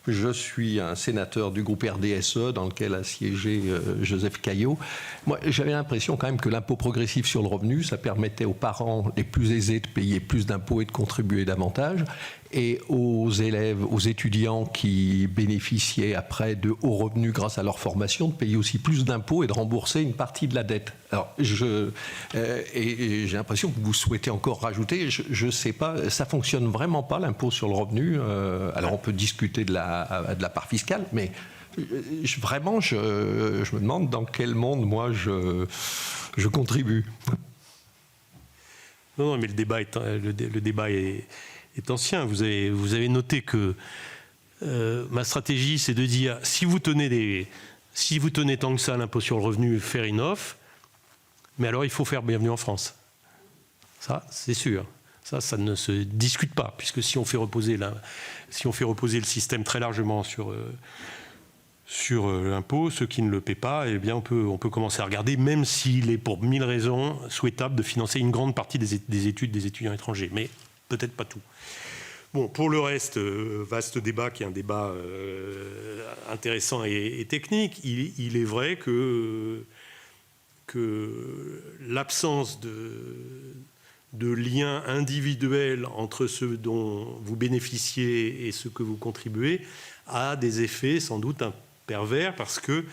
Je suis un sénateur du groupe RDSE dans lequel a siégé Joseph Caillot. Moi, j'avais l'impression quand même que l'impôt progressif sur le revenu, ça permettait aux parents les plus aisés de payer plus d'impôts et de contribuer davantage, et aux élèves, aux étudiants qui bénéficiaient après de hauts revenus grâce à leur formation, de payer aussi plus d'impôts et de rembourser une partie de la dette. Alors, et j'ai l'impression que vous souhaitez encore rajouter, je ne sais pas, ça ne fonctionne vraiment pas l'impôt sur le revenu. Alors on peut discuter de la part fiscale, mais vraiment, je me demande dans quel monde, moi, je contribue. Non, mais le débat est ancien. Vous avez noté que ma stratégie, c'est de dire, si vous tenez tant que ça l'impôt sur le revenu, fair enough, mais alors il faut faire Bienvenue en France. Ça, c'est sûr. Ça ne se discute pas, puisque si on fait reposer le système très largement sur l'impôt, ceux qui ne le paient pas, eh bien on peut commencer à regarder, même s'il est pour 1000 raisons souhaitable de financer une grande partie des études des étudiants étrangers, mais peut-être pas tout. Bon, pour le reste, vaste débat qui est un débat intéressant et technique. Il est vrai que l'absence de lien individuel entre ceux dont vous bénéficiez et ceux que vous contribuez a des effets sans doute pervers, parce que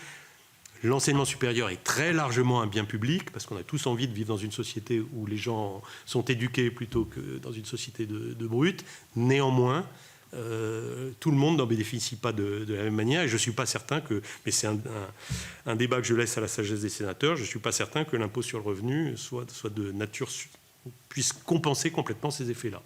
l'enseignement supérieur est très largement un bien public, parce qu'on a tous envie de vivre dans une société où les gens sont éduqués plutôt que dans une société de brutes. Néanmoins, tout le monde n'en bénéficie pas de la même manière, et je ne suis pas certain que, mais c'est un débat que je laisse à la sagesse des sénateurs, je ne suis pas certain que l'impôt sur le revenu soit de nature puisse compenser complètement ces effets-là.